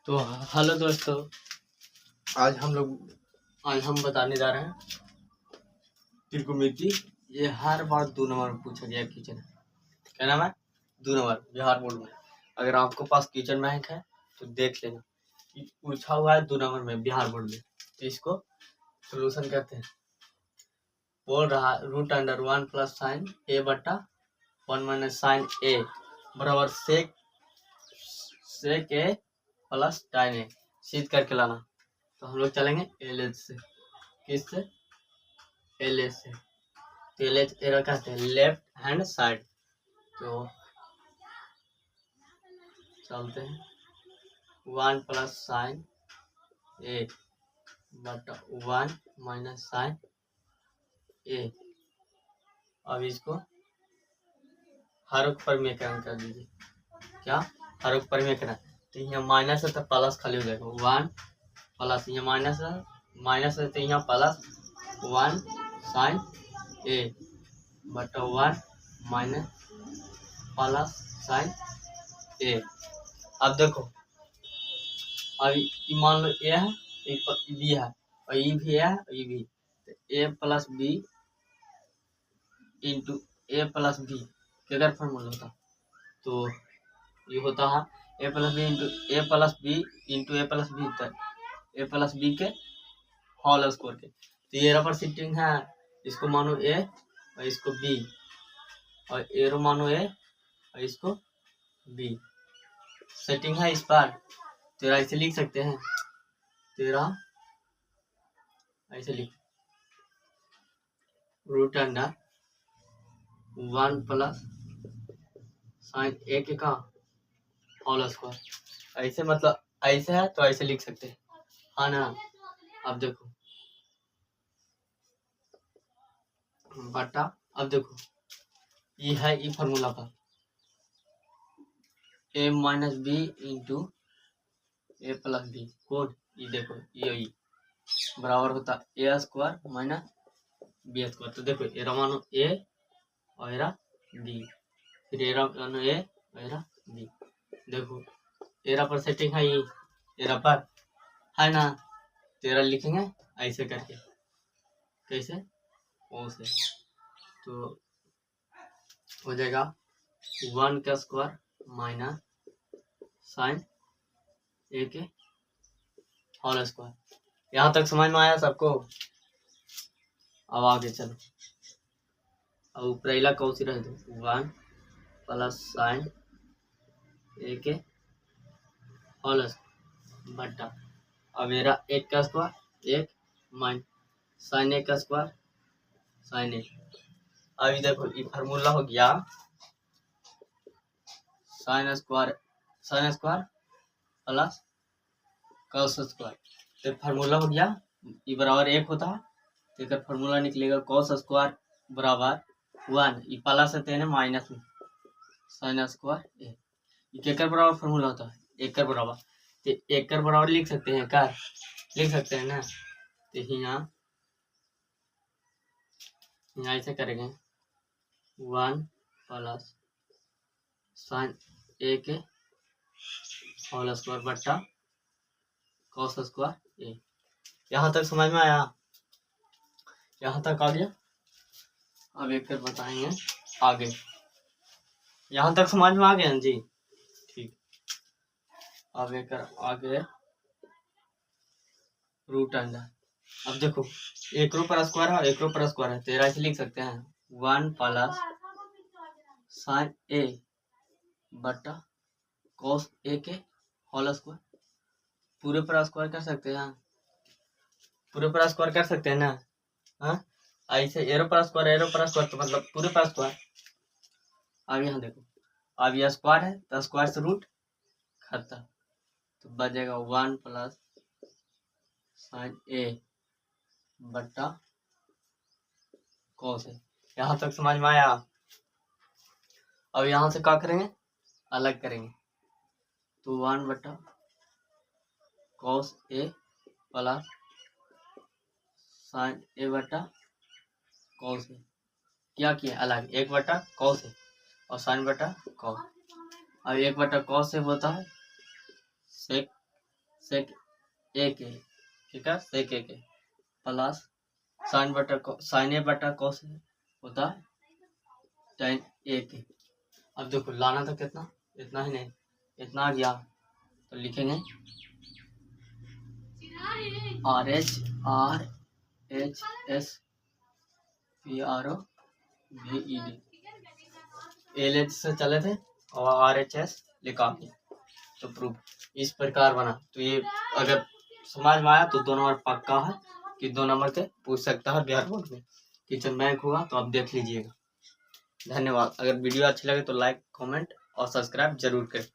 तो हेलो दोस्तों, आज हम बताने जा रहे हैं त्रिकोणमिति। ये हर बार 2 नंबर में पूछा गया किचन। क्या नाम है? 2 नंबर बिहार बोर्ड में। अगर आपके पास किचन बैंक है तो देख लेना, पूछा हुआ है 2 नंबर में बिहार बोर्ड में। तो इसको सोल्यूशन करते हैं। बोल रहा रूट अंडर 1 प्लस साइन ए बटा 1 माइनस साइन ए बराबर सेक ए प्लस टाइन ए सिद्ध करके लाना। तो हम लोग चलेंगे एल एच से। किससे? एल एच से। तो एल एच एरा कहते हैं लेफ्ट हैंड साइड। तो चलते हैं 1 प्लस साइन ए बटा 1 माइनस साइन ए। अब इसको हर एक परिमेकरण कर दीजिए। क्या? हर एक परिमेकरण। तो यहाँ माइनस है तो प्लस खाली हो जाएगा 1 प्लस, यहाँ माइनस है तो यहाँ प्लस 1 साइन ए बटा 1 माइनस प्लस साइन ए। अब देखो, अब मान लो ए है, एक बी है और ई भी है और ई भी। तो ए प्लस बी इंटू ए प्लस बी क्या फॉर्मूला होता? तो ये होता है ए प्लस बी इंटू ए प्लस बी इंटू ए प्लस बी तक ए प्लस बी के होल स्क्वायर के। तो ये पर शिफ्टिंग है, इसको मानो ए और इसको बी, और एरो मानो ए और इसको बी। सेटिंग है इस पर। तेरा ऐसे लिख सकते हैं, तेरा ऐसे लिख रूट अंडर 1 प्लस साइन ए के का होल स्क्वायर। ऐसे मतलब ऐसे है तो ऐसे लिख सकते हैं, हाँ ना। अब देखो बटा, अब देखो ये है ई फॉर्मूला पर ए माइनस बी इंटू ए प्लस बी कोड। ये देखो ये बराबर होता ए स्क्वायर माइनस बी स्क्वायर। तो देखो एरा मानो ए और एरा बी, फिर एरा मानो ए और एरा बी। देखो एरा पर सेटिंग है, ये एरा पर है ना। तेरा लिखेंगे ऐसे करके, कैसे? ओ से। तो हो जाएगा 1 का स्क्वायर माइनस साइन ए के होल स्क्वायर। यहाँ तक समझ में आया सबको? अब आगे चलो, अब ऊपरला कौन सी रह दो 1 प्लस साइन ए के होल स्क्वायर बटा, अब मेरा 1 का स्क्वायर 1 माइन साइन ए का स्क्वायर साइन ए। अभी देखो ये फार्मूला हो गया sine square plus cos square. तो फार्मूला हो गया ये बराबर 1 होता है, तो एक फार्मूला निकलेगा कॉस स्क्वायर बराबर 1, ये प्लस है ना माइनस में साइन स्क्वायर ए। ये क्या बराबर फार्मूला होता है? 1 का बराबर। तो 1 का बराबर लिख सकते हैं, क्या लिख सकते हैं ना। तो यहाँ ऐसे करेंगे 1 प्लस साइन ए के होल स्क्वायर बट्टा कॉस स्क्वायर ए। यहाँ तक समझ में आया? यहाँ तक आ गया? अब एक कर बताएंगे आगे। यहाँ तक समझ में आ गया जी? ठीक। अब एक आगे रूट अंडर। अब देखो एक रो पर स्क्वायर है और एक रो पर स्क्वायर है, तेरा ऐसे लिख सकते हैं 1 प्लस साइन ए बटा कॉस ए के होल स्क्वायर। पूरे पर स्क्वायर कर सकते हैं, पूरे पर स्क्वायर कर सकते हैं ना। हाँ ऐसे एरो पर स्क्वायर तो मतलब पूरे पर स्क्वायर। अब यहाँ देखो, अब यह स्क्वायर है तो स्क्वायर से रूट खत्म, तो बच जाएगा 1 प्लस साइन ए बट्टा कॉस ए। यहाँ तक समझ में आया? अब यहाँ से क्या करेंगे? अलग करेंगे। तो 1 बट्टा कॉस ए प्लस साइन ए बट्टा कॉस ए। क्या किया? अलग 1 बट्टा कॉस ए और साइन बट्टा कॉस। अब 1 बट्टा कॉस ए होता है सेक सेक ए के, ठीक है, सेक ए के प्लस साइन ए बटा कॉस होता है tan ए के। अब देखो लाना था कितना, इतना ही नहीं, इतना आ गया तो लिखेंगे R H S P R O V E D, L H से चले थे और आर एच एस लिखा तो प्रूफ इस प्रकार बना। तो ये अगर समझ में आया तो 2 नंबर पक्का है कि 2 नंबर के पूछ सकता है बिहार बोर्ड में। किचन बैंक हुआ तो आप देख लीजिएगा। धन्यवाद। अगर वीडियो अच्छी लगे तो लाइक, कमेंट और सब्सक्राइब जरूर करें।